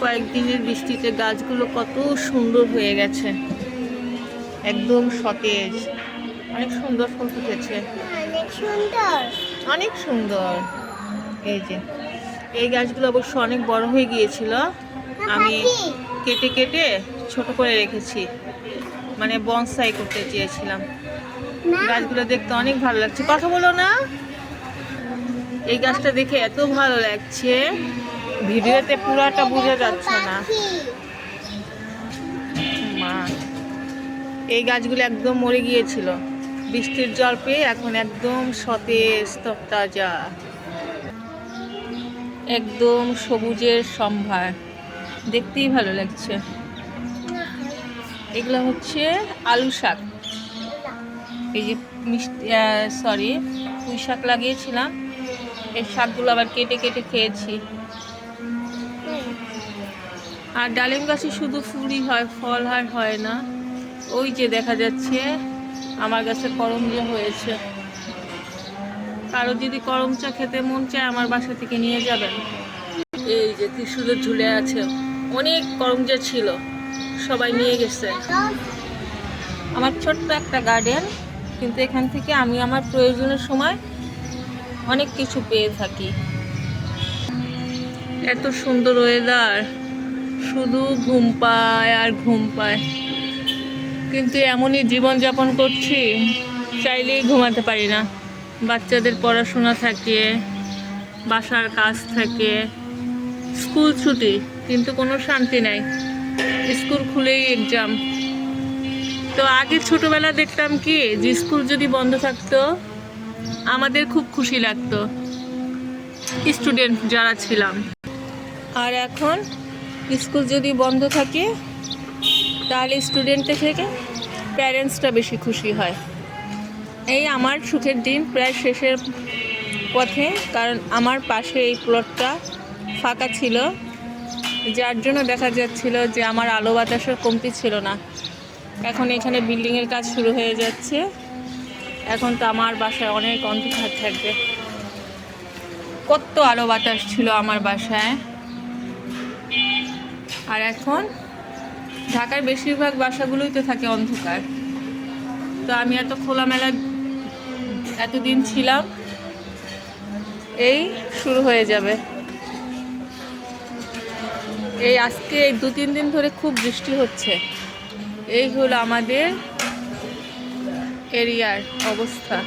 কয়েকদিনের বৃষ্টিতে গাছগুলো কত সুন্দর হয়ে গেছে, একদম সতেজ। অনেক সুন্দর ফুল ফুটেছে, অনেক সুন্দর, অনেক সুন্দর। এই যে এই গাছগুলো অবশ্য অনেক বড় হয়ে গিয়েছিল, আমি কেটে কেটে ছোট করে রেখেছি, মানে বনসাই করতে চেয়েছিলাম। গাছগুলো দেখতে অনেক ভালো লাগছে। কথা বলো না। এই গাছটা দেখে এত ভালো লাগছে, ভিডিওতে পুরাটা বোঝা যাচ্ছে না। মা, এই গাছগুলো একদম মরে গিয়েছিল, বৃষ্টির জল পেয়ে এখন একদম সতেজ তরতাজা, একদম সবুজের সম্ভার, দেখতেই ভালো লাগছে। এগুলো হচ্ছে আলু শাক। এই যে পুঁই শাক লাগিয়েছিলাম, এই শাকগুলো আবার কেটে কেটে খেয়েছি। আর ডালিম গাছে শুধু ফুলই হয়, ফল হয় না। ওই যে দেখা যাচ্ছে আমার গাছে করমচা হয়েছে, কারো যদি করমচা খেতে মন চায় আমার বাসা থেকে নিয়ে যাবেন। এই যে কি সুন্দর ঝুলে আছে, অনেক করমচা ছিল, সবাই নিয়ে গেছে। আমার ছোট্ট একটা গার্ডেন, কিন্তু এখান থেকে আমি আমার প্রয়োজনের সময় অনেক কিছু পেয়ে থাকি। এত সুন্দর ওয়েদার, শুধু ঘুম পায় আর ঘুম পায়, কিন্তু এমনই জীবনযাপন করছি, চাইলেই ঘুমাতে পারি না। বাচ্চাদের পড়াশোনা থাকে, বাসার কাজ থাকে, স্কুল ছুটি, কিন্তু কোনো শান্তি নাই, স্কুল খুলেই এক্সাম। তো আগে ছোটবেলা দেখতাম কি, যে স্কুল যদি বন্ধ থাকতো আমাদের খুব খুশি লাগতো, স্টুডেন্ট যারা ছিলাম। আর এখন স্কুল যদি বন্ধ থাকে তাহলে স্টুডেন্টের থেকে প্যারেন্টসটা বেশি খুশি হয়। এই আমার সুখের দিন প্রায় শেষের পথে, কারণ আমার পাশে এই প্লটটা ফাঁকা ছিল, যার জন্য দেখা যাচ্ছিল যে আমার আলো বাতাসের কমতি ছিল না। এখন এখানে বিল্ডিংয়ের কাজ শুরু হয়ে যাচ্ছে, এখন তো আমার বাসায় অনেক অন্ধকার থাকবে। কত আলো বাতাস ছিল আমার বাসায়, আর এখন ঢাকার বেশিরভাগ বাসাগুলোই তো থাকে অন্ধকার। তো আমি এত খোলামেলা এতদিন ছিলাম, এই শুরু হয়ে যাবে। এই আজকে এই 2-3 দিন ধরে খুব বৃষ্টি হচ্ছে। এই হলো আমাদের এরিয়ার অবস্থা।